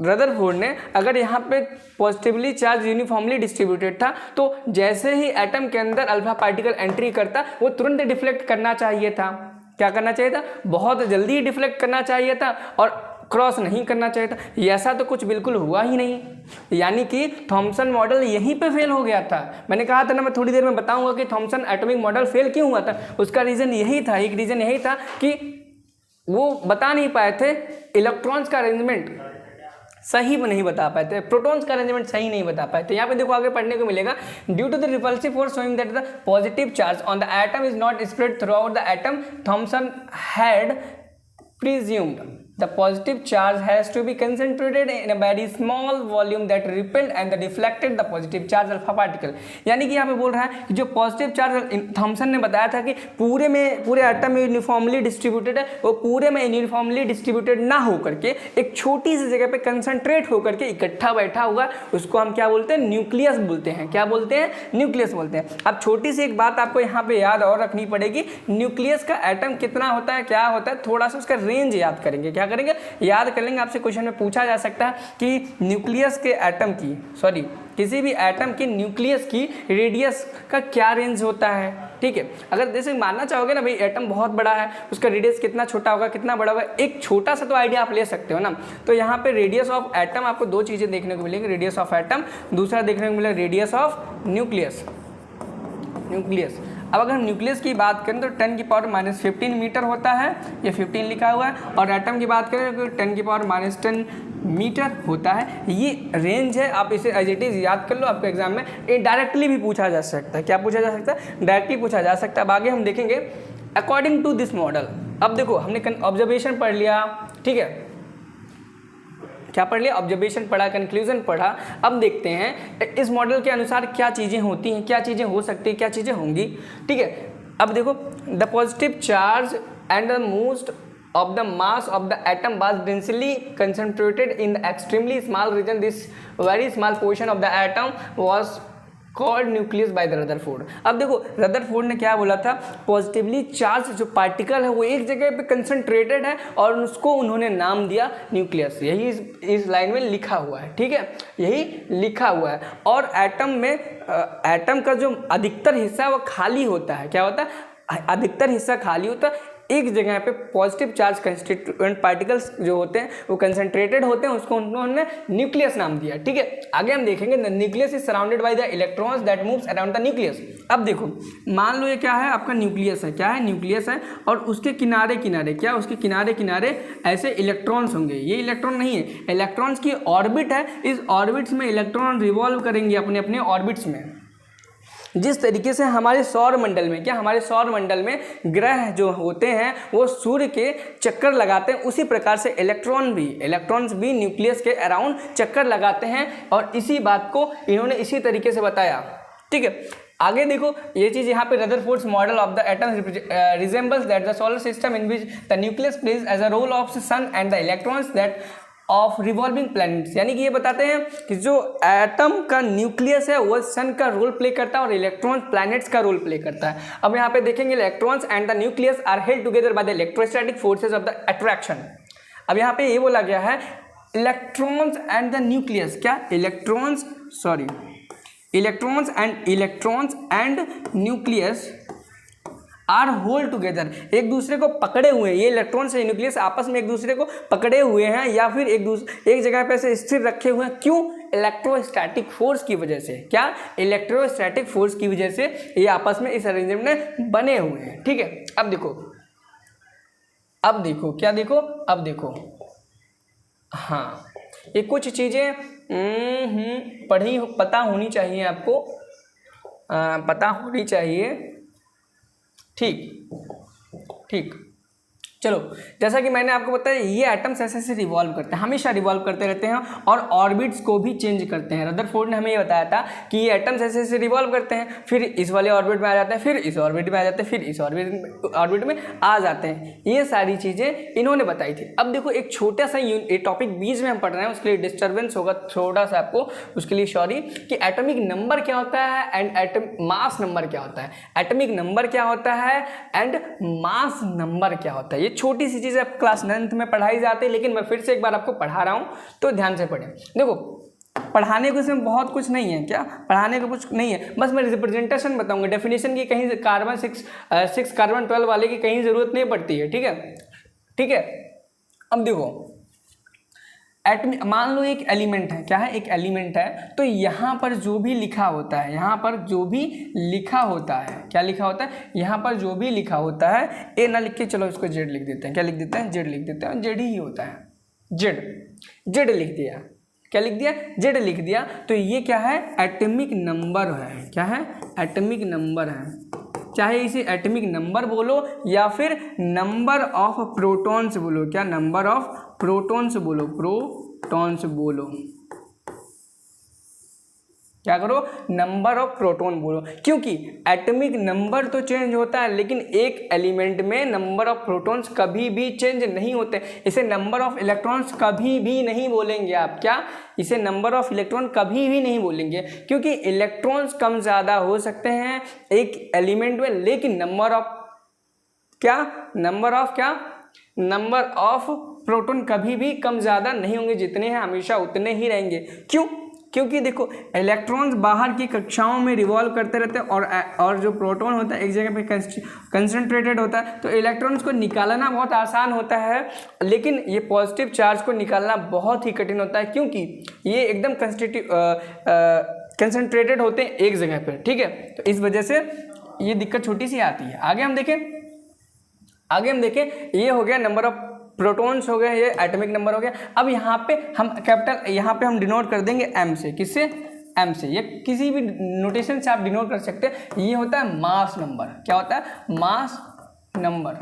रदरफोर्ड ने, अगर यहाँ पे पॉजिटिवली चार्ज यूनिफॉर्मली डिस्ट्रीब्यूटेड था, तो जैसे ही एटम के अंदर अल्फा पार्टिकल एंट्री करता, वो तुरंत डिफ्लेक्ट करना चाहिए था। क्या करना चाहिए था, बहुत जल्दी डिफ्लेक्ट करना चाहिए था, और क्रॉस नहीं करना चाहिए था। ऐसा तो कुछ बिल्कुल हुआ ही नहीं, यानी कि थॉमसन मॉडल यहीं पे फेल हो गया था। मैंने कहा था ना, मैं थोड़ी देर में बताऊंगा कि थॉमसन एटॉमिक मॉडल फेल क्यों हुआ था। उसका रीज़न यही था, एक रीज़न यही था कि वो बता नहीं पाए थे इलेक्ट्रॉन्स का अरेंजमेंट सही नहीं बता पाए थे, प्रोटॉन्स का अरेंजमेंट सही नहीं बता पाए थे। यहाँ पे देखो आगे पढ़ने को मिलेगा, due to the repulsive force showing that the positive charge on the atom is not spread throughout the atom, Thomson had presumed the positive charge has to be concentrated in a very small volume that repelled and deflected the positive charge alpha particle। यानी कि यहाँ पे बोल रहा है कि जो positive charge Thompson ने बताया था कि पूरे एटम में यूनिफॉर्मली डिस्ट्रीब्यूटेड है, वो पूरे में यूनिफॉर्मली डिस्ट्रीब्यूटेड ना हो करके एक छोटी सी जगह पे कंसंट्रेट होकर के इकट्ठा बैठा हुआ, उसको हम क्या बोलते हैं, न्यूक्लियस बोलते हैं। क्या बोलते हैं, न्यूक्लियस बोलते हैं। अब छोटी सी एक बात आपको यहाँ पे याद और रखनी पड़ेगी, न्यूक्लियस का एटम कितना होता है, क्या होता है, थोड़ा सा उसका रेंज याद करेंगे। क्या करेंगे, याद कर लेंगे। आपसे क्वेश्चन में पूछा जा सकता है कि न्यूक्लियस के एटम की, सॉरी किसी भी एटम के न्यूक्लियस की रेडियस का क्या रेंज होता है। ठीक है, अगर जैसे मानना चाहोगे ना भाई एटम बहुत बड़ा है, उसका रेडियस कितना छोटा होगा, कितना बड़ा होगा, एक छोटा सा तो आइडिया आप ले सकते हो ना। तो यहाँ पे रेडियस ऑफ एटम आपको दो चीज़ें देखने को मिलेंगी, रेडियस ऑफ एटम, दूसरा देखने को मिलेगा रेडियस ऑफ न्यूक्लियस। अब अगर हम न्यूक्लियस की बात करें तो 10⁻⁻15 मीटर होता है, ये 15 लिखा हुआ है। और एटम की बात करें तो 10⁻⁻10 मीटर होता है। ये रेंज है, आप इसे एज इट इज़ याद कर लो। आपके एग्जाम में ये डायरेक्टली भी पूछा जा सकता है। क्या पूछा जा सकता है, डायरेक्टली पूछा जा सकता है। अब आगे हम देखेंगे अकॉर्डिंग टू दिस मॉडल। अब देखो हमने ऑब्जर्वेशन पढ़ लिया, ठीक है, क्या पढ़ लिया, ऑब्जर्वेशन पढ़ा, कंक्लूजन पढ़ा। अब देखते हैं इस मॉडल के अनुसार क्या चीज़ें होती हैं, क्या चीज़ें हो सकती हैं, क्या चीज़ें होंगी। ठीक है, अब देखो the positive charge and the most of the mass of the atom was densely concentrated in the extremely small region. This very small portion of the atom was called nucleus by the Rutherford। अब देखो Rutherford ने क्या बोला था, positively charge जो particle है वो एक जगह पे कंसंट्रेटेड है और उसको उन्होंने नाम दिया न्यूक्लियस। यही इस लाइन में लिखा हुआ है, ठीक है, यही लिखा हुआ है। और एटम में एटम का जो अधिकतर हिस्सा वो खाली होता है। क्या होता है, अधिकतर हिस्सा खाली होता है। एक जगह पे पॉजिटिव चार्ज कंस्टिट्यूएंट पार्टिकल्स जो होते हैं वो कंसंट्रेटेड होते हैं, उसको उन्होंने न्यूक्लियस नाम दिया। ठीक है, आगे हम देखेंगे the nucleus is surrounded by the electrons that moves around the nucleus. अब देखो मान लो ये क्या है, आपका न्यूक्लियस है, क्या है, न्यूक्लियस है, और उसके किनारे किनारे क्या, उसके किनारे किनारे ऐसे इलेक्ट्रॉन्स होंगे। ये इलेक्ट्रॉन नहीं है, इलेक्ट्रॉन्स की ऑर्बिट है। इस ऑर्बिट्स में इलेक्ट्रॉन रिवॉल्व करेंगे अपने अपने ऑर्बिट्स में। जिस तरीके से हमारे सौर मंडल में, क्या हमारे सौर मंडल में ग्रह जो होते हैं वो सूर्य के चक्कर लगाते हैं, उसी प्रकार से इलेक्ट्रॉन्स भी न्यूक्लियस के अराउंड चक्कर लगाते हैं। और इसी बात को इन्होंने इसी तरीके से बताया। ठीक है, आगे देखो ये चीज़ यहाँ पे Rutherford's model of the atom resembles that the solar system in which the nucleus plays as a role of sun and the electrons that of revolving planets. यानी कि ये बताते हैं कि जो एटम का न्यूक्लियस है वो सन का रोल प्ले करता है और इलेक्ट्रॉन प्लैनेट्स का रोल प्ले करता है। अब यहाँ पे देखेंगे electrons and the nucleus are held together by the electrostatic forces of the attraction. अब यहाँ पे ये बोला गया है इलेक्ट्रॉन्स एंड द न्यूक्लियस, क्या, electrons and nucleus are hold together, एक दूसरे को पकड़े हुए हैं। ये इलेक्ट्रॉन से न्यूक्लियस आपस में एक दूसरे को पकड़े हुए हैं या फिर एक जगह पे से स्थिर रखे हुए हैं। क्यों, इलेक्ट्रोस्टैटिक फोर्स की वजह से। क्या? इलेक्ट्रोस्टैटिक फोर्स की वजह से ये आपस में इस अरेंजमेंट में बने हुए हैं। ठीक है, अब देखो क्या देखो, अब देखो, हाँ ये कुछ चीज़ें पता होनी चाहिए आपको, पता होनी चाहिए। ठीक, चलो, जैसा कि मैंने आपको बताया ये एटम्स ऐसे ऐसे रिवॉल्व करते हैं, हमेशा रिवॉल्व करते रहते हैं और ऑर्बिट्स को भी चेंज करते हैं। रदरफोर्ड ने हमें ये बताया था कि ये एटम्स ऐसे ऐसे रिवॉल्व करते हैं, फिर इस वाले ऑर्बिट में आ जाते हैं, फिर इस ऑर्बिट में आ जाते हैं, फिर इस ऑर्बिट में आ जाते हैं। ये सारी चीज़ें इन्होंने बताई थी। अब देखो एक छोटा सा ये टॉपिक बीच में हम पढ़ रहे हैं, उसके लिए डिस्टर्बेंस होगा थोड़ा सा आपको, उसके लिए सॉरी, कि एटॉमिक नंबर क्या होता है एंड मास नंबर क्या होता है। एटॉमिक नंबर क्या होता है एंड मास नंबर क्या होता है। ये छोटी सी चीज़ आप क्लास 9th में पढ़ाई जाती है, लेकिन मैं फिर से एक बार आपको पढ़ा रहा हूँ, तो ध्यान से पढ़ें। देखो पढ़ाने को इसमें बहुत कुछ नहीं है, क्या पढ़ाने को कुछ नहीं है, बस मैं रिप्रेजेंटेशन बताऊंगा। डेफिनेशन की कहीं कार्बन 6 कार्बन 12 वाले की कहीं ज़रूरत नहीं पड़ती है। ठीक है। अब देखो एटम, मान लो एक एलिमेंट है, क्या है, एक एलिमेंट है, तो यहाँ पर जो भी लिखा होता है, यहाँ पर जो भी लिखा होता है, क्या लिखा होता है, यहाँ पर जो भी लिखा होता है, ए ना लिख के चलो इसको जेड लिख देते हैं। क्या लिख देते हैं? जेड लिख देते हैं। जेड ही होता है, जेड लिख दिया। क्या लिख दिया? जेड लिख दिया। तो ये क्या है? एटॉमिक नंबर है। क्या है? एटॉमिक नंबर है। चाहे इसे एटॉमिक नंबर बोलो या फिर नंबर ऑफ प्रोटॉन्स बोलो। क्या? नंबर ऑफ प्रोटॉन्स बोलो, प्रोटॉन्स बोलो। क्या करो? नंबर ऑफ प्रोटॉन बोलो, क्योंकि एटॉमिक नंबर तो चेंज होता है, लेकिन एक एलिमेंट में नंबर ऑफ प्रोटॉन्स कभी भी चेंज नहीं होते। इसे नंबर ऑफ इलेक्ट्रॉन्स कभी भी नहीं बोलेंगे आप। क्या? इसे नंबर ऑफ इलेक्ट्रॉन कभी भी नहीं बोलेंगे, क्योंकि इलेक्ट्रॉन्स कम ज़्यादा हो सकते हैं एक एलिमेंट में, लेकिन नंबर ऑफ क्या? नंबर ऑफ प्रोटॉन कभी भी कम ज़्यादा नहीं होंगे, जितने हैं हमेशा उतने ही रहेंगे। क्यों? क्योंकि देखो इलेक्ट्रॉन्स बाहर की कक्षाओं में रिवॉल्व करते रहते हैं और जो प्रोटॉन होता है एक जगह पे कंसंट्रेटेड होता है, तो इलेक्ट्रॉन्स को निकालना बहुत आसान होता है, लेकिन ये पॉजिटिव चार्ज को निकालना बहुत ही कठिन होता है, क्योंकि ये एकदम कंसंट्रेटेड होते हैं एक जगह पर। ठीक है, तो इस वजह से ये दिक्कत छोटी सी आती है। आगे हम देखें, ये हो गया नंबर ऑफ प्रोटॉन्स हो गए, ये एटॉमिक नंबर हो गया। अब यहाँ पे हम डिनोट कर देंगे m से। किससे? m से। ये किसी भी नोटेशन से आप डिनोट कर सकते हैं। ये होता है मास नंबर। क्या होता है? Mass number.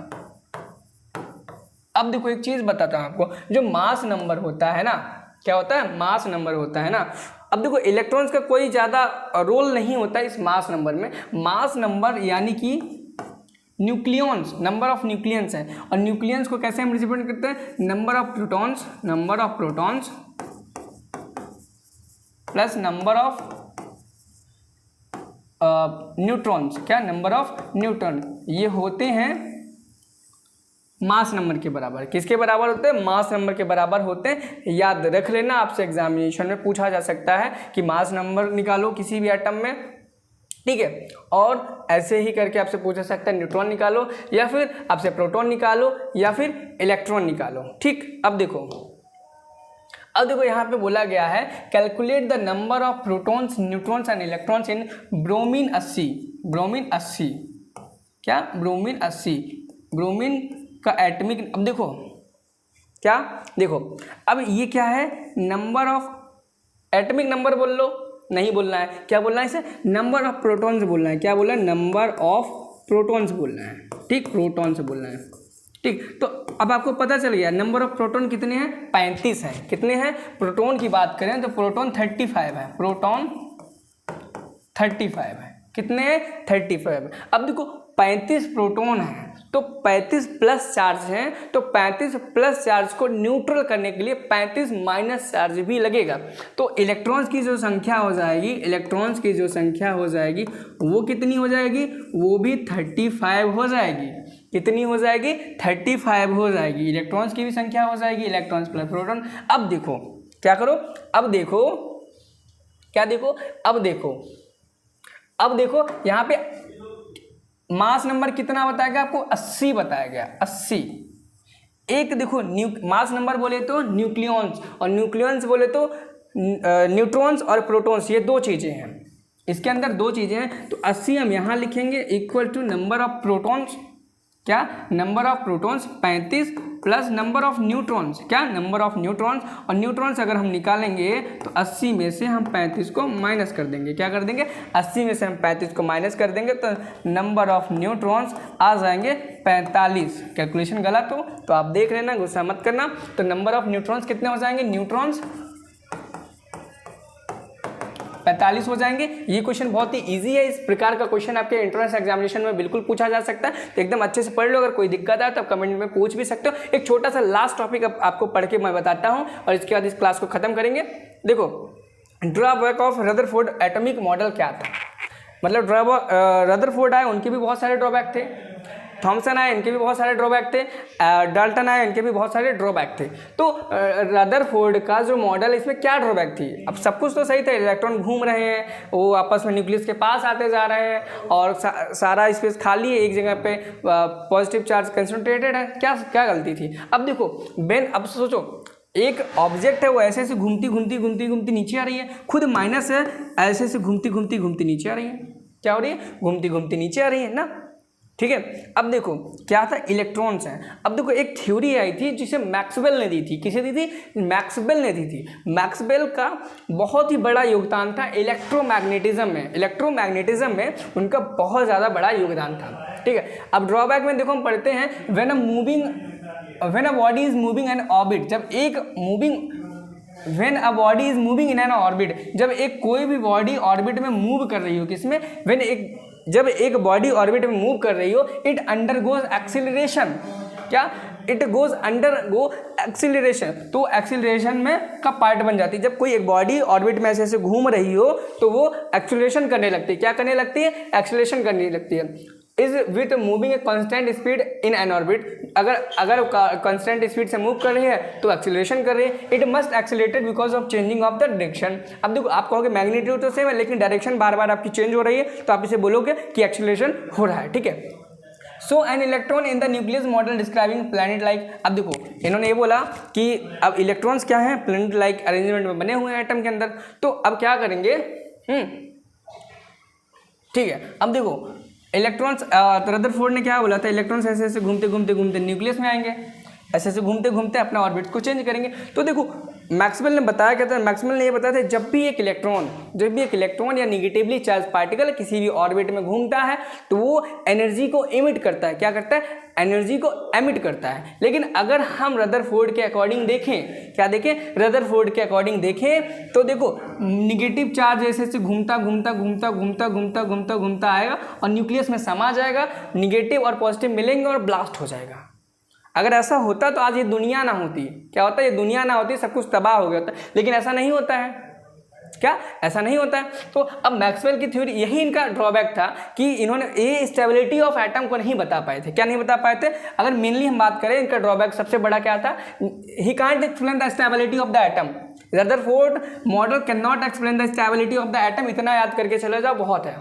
अब देखो एक चीज बताता हूँ आपको, जो मास नंबर होता है ना, क्या होता है? मास नंबर होता है ना। अब देखो इलेक्ट्रॉन्स का कोई ज़्यादा रोल नहीं होता इस मास नंबर में। मास नंबर यानी कि न्यूक्लियॉन्स, नंबर ऑफ न्यूक्लियंस है, और न्यूक्लियंस को कैसे हम रिप्रेजेंट करते हैं? Number of protons plus number of neutrons. क्या? Number of neutron. ये होते हैं मास नंबर के बराबर। किसके बराबर होते हैं? मास नंबर के बराबर होते हैं। याद रख लेना, आपसे एग्जामिनेशन में पूछा जा सकता है कि मास नंबर निकालो किसी भी एटम में। ठीक है, और ऐसे ही करके आपसे पूछा सकता है न्यूट्रॉन निकालो, या फिर आपसे प्रोटॉन निकालो, या फिर इलेक्ट्रॉन निकालो। ठीक, अब देखो यहाँ पे बोला गया है calculate the number of protons, neutrons and electrons in bromine 80। क्या? ब्रोमीन 80। ब्रोमीन का एटॉमिक, अब देखो क्या, देखो अब ये क्या है? नंबर ऑफ एटॉमिक नंबर बोल लो, नहीं बोलना है। क्या बोलना है इसे? नंबर ऑफ प्रोटॉन्स बोलना है। क्या बोलना है? नंबर ऑफ प्रोटॉन्स बोलना है। ठीक, प्रोटॉन्स बोलना है। ठीक, तो अब आपको पता चल गया नंबर ऑफ प्रोटॉन कितने हैं? 35 है। कितने हैं? प्रोटॉन की बात करें तो प्रोटॉन 35 है। प्रोटॉन 35 है। कितने हैं? 35। अब देखो 35 प्रोटॉन है तो 35 प्लस चार्ज हैं, तो 35 प्लस चार्ज को न्यूट्रल करने के लिए 35 माइनस चार्ज भी लगेगा। तो इलेक्ट्रॉन्स की जो संख्या हो जाएगी, वो कितनी हो जाएगी? वो भी 35 हो जाएगी। कितनी हो जाएगी? 35 हो जाएगी। इलेक्ट्रॉन्स की भी संख्या हो जाएगी, इलेक्ट्रॉन्स प्लस प्रोटॉन। अब देखो क्या करो, अब देखो यहाँ पे मास नंबर कितना बताया गया आपको? 80 बताया गया। 80। एक देखो मास नंबर बोले तो न्यूक्लियॉन्स, और न्यूक्लियॉन्स बोले तो न्यूट्रॉन्स और प्रोटॉन्स, ये दो चीज़ें हैं, इसके अंदर दो चीज़ें हैं। तो 80 हम यहाँ लिखेंगे equal to number of protons, क्या number of protons 35 plus number of neutrons, क्या नंबर ऑफ न्यूट्रॉन्स, और न्यूट्रॉन्स अगर हम निकालेंगे तो 80 में से हम 35 को माइनस कर देंगे, क्या कर देंगे 80 में से हम 35 को माइनस कर देंगे तो नंबर ऑफ न्यूट्रॉन्स आ जाएंगे 45। कैलकुलेशन गलत हो तो आप देख लेना, गुस्सा मत करना। तो नंबर ऑफ न्यूट्रॉन्स कितने हो जाएंगे, न्यूट्रॉन्स 45 हो जाएंगे। ये क्वेश्चन बहुत ही इजी है, इस प्रकार का क्वेश्चन आपके एंट्रेंस एग्जामिनेशन में बिल्कुल पूछा जा सकता है, तो एकदम अच्छे से पढ़ लो। अगर कोई दिक्कत है तो आप कमेंट में पूछ भी सकते हो। एक छोटा सा लास्ट टॉपिक आपको पढ़ के मैं बताता हूँ और इसके बाद इस क्लास को खत्म करेंगे। देखो, drawback of Rutherford atomic model क्या था, मतलब रदरफोर्ड आए उनके भी बहुत सारे ड्रॉबैक थे, थॉमसन आए इनके भी बहुत सारे ड्रॉबैक थे, डाल्टन आए इनके भी बहुत सारे ड्रॉबैक थे। तो रदरफोर्ड का जो मॉडल, इसमें क्या ड्रॉबैक थी, अब सब कुछ तो सही था, इलेक्ट्रॉन घूम रहे हैं, वो आपस में न्यूक्लियस के पास आते जा रहे हैं और सारा स्पेस खाली है, एक जगह पे पॉजिटिव चार्ज कंसंट्रेटेड है, क्या गलती थी। अब देखो अब सोचो, एक ऑब्जेक्ट है वो ऐसे ऐसे घूमती नीचे आ रही है, खुद माइनस है, ऐसे ऐसे घूमती नीचे आ रही है, क्या हो रही है, घूमती नीचे आ रही है ना, ठीक है। अब देखो क्या था, इलेक्ट्रॉन्स हैं। अब देखो एक थ्योरी आई थी जिसे मैक्सवेल ने दी थी, किसे दी थी, मैक्सवेल ने दी थी। मैक्सवेल का बहुत ही बड़ा योगदान था इलेक्ट्रोमैग्नेटिज्म में, इलेक्ट्रोमैग्नेटिज्म में उनका बहुत ज़्यादा बड़ा योगदान था, ठीक है। अब ड्रॉबैक में देखो हम पढ़ते हैं, when a body is moving in orbit, जब when a body is moving in an orbit, जब एक कोई भी बॉडी ऑर्बिट में मूव कर रही हो, किसमें, जब एक बॉडी ऑर्बिट में मूव कर रही हो, इट अंडरगोज एक्सीलरेशन, क्या, इट गोज अंडरगो एक्सीलरेशन, तो एक्सीलरेशन में का पार्ट बन जाती है। जब कोई एक बॉडी ऑर्बिट में ऐसे ऐसे घूम रही हो तो वो एक्सीलरेशन करने लगती है, क्या करने लगती है, एक्सीलरेशन करने लगती है। Is with moving a constant speed in an orbit, अगर कॉन्स्टेंट स्पीड से मूव कर रही है तो एक्सीलरेशन कर रही है। It must accelerated because of changing of the direction. अब देखो आप कहोगे मैग्नीट्यूड तो सेम है लेकिन डायरेक्शन बार बार आपकी चेंज हो रही है, तो आप इसे बोलोगे कि एक्सीलरेशन हो रहा है, ठीक है। So an electron in the nucleus model describing planet like, अब देखो इन्होंने ये बोला कि अब इलेक्ट्रॉन्स क्या हैं, प्लैनेट लाइक अरेंजमेंट में बने हुए हैं एटम के अंदर। तो अब क्या करेंगे, ठीक है। अब देखो इलेक्ट्रॉन्स, रदरफोर्ड ने क्या बोला था, इलेक्ट्रॉन्स ऐसे ऐसे घूमते न्यूक्लियस में आएंगे, ऐसे ऐसे घूमते अपने ऑर्बिट को चेंज करेंगे। तो देखो मैक्सवेल ने बताया क्या था, मैक्सवेल ने ये बताया था, जब भी एक इलेक्ट्रॉन या निगेटिवली चार्ज पार्टिकल किसी भी ऑर्बिट में घूमता है तो वो एनर्जी को एमिट करता है, क्या करता है, एनर्जी को एमिट करता है। लेकिन अगर हम रदरफोर्ड के अकॉर्डिंग देखें, क्या देखें, रदरफोर्ड के अकॉर्डिंग देखें तो देखो निगेटिव चार्ज ऐसे ऐसे घूमता आएगा और न्यूक्लियस में समा जाएगा, निगेटिव और पॉजिटिव मिलेंगे और ब्लास्ट हो जाएगा। अगर ऐसा होता तो आज ये दुनिया ना होती, क्या होता, ये दुनिया ना होती, सब कुछ तबाह हो गया होता, लेकिन ऐसा नहीं होता है, क्या ऐसा नहीं होता है। तो अब मैक्सवेल की थ्योरी, यही इनका ड्रॉबैक था कि इन्होंने ये स्टेबिलिटी ऑफ एटम को नहीं बता पाए थे, क्या नहीं बता पाए थे। अगर मेनली हम बात करें इनका ड्रॉबैक सबसे बड़ा क्या था, he can't explain the stability of the atom, Rutherford model can not explain the stability of the atom, इतना याद करके चले जाओ, बहुत है।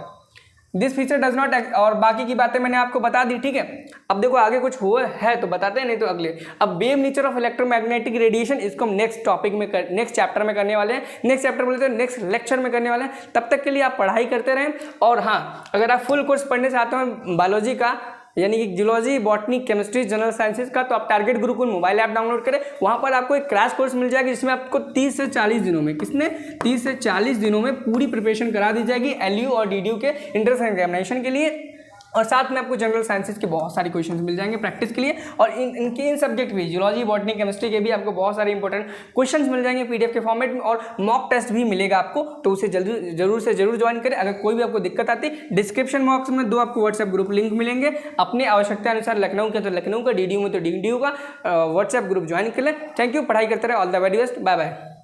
दिस फीचर डज नॉट, और बाकी की बातें मैंने आपको बता दी, ठीक है। अब देखो आगे कुछ हुआ है तो बताते हैं, नहीं तो अगले। अब wave nature of electromagnetic radiation, इसको हम नेक्स्ट टॉपिक में नेक्स्ट चैप्टर में करने वाले हैं, नेक्स्ट चैप्टर बोलते हैं नेक्स्ट लेक्चर में करने वाले हैं। तब तक के लिए आप पढ़ाई करते रहें। और हाँ, अगर आप फुल कोर्स पढ़ने चाहते हो बायोलॉजी का, यानी कि geology, botany, chemistry, general sciences का, तो आप target Gurukul mobile app download करें। वहाँ पर आपको एक क्रैश कोर्स मिल जाएगी जिसमें आपको 30 से 40 दिनों में, 30 से 40 दिनों में पूरी प्रिपरेशन करा दी जाएगी एलयू और डीडीयू के एंट्रेंस एग्जामिनेशन के लिए। और साथ में आपको जनरल साइंसेज के बहुत सारे क्वेश्चंस मिल जाएंगे प्रैक्टिस के लिए, और इन सब्जेक्ट भी, जियोलॉजी, बॉटनी, केमिस्ट्री के भी आपको बहुत सारे इंपॉर्टेंट क्वेश्चंस मिल जाएंगे पीडीएफ के फॉर्मेट में, और मॉक टेस्ट भी मिलेगा आपको, तो उसे जरूर से जरूर ज्वाइन करें। अगर कोई भी आपको दिक्कत आती, डिस्क्रिप्शन बॉक्स में 2 आपको व्हाट्सएप ग्रुप लिंक मिलेंगे, अपने आवश्यकता अनुसार लखनऊ के तो लखनऊ का, डीडीयू में तो डीडीयू का व्हाट्सएप ग्रुप ज्वाइन कर लें। थैंक यू, पढ़ाई करते रहे, all the very best, bye bye.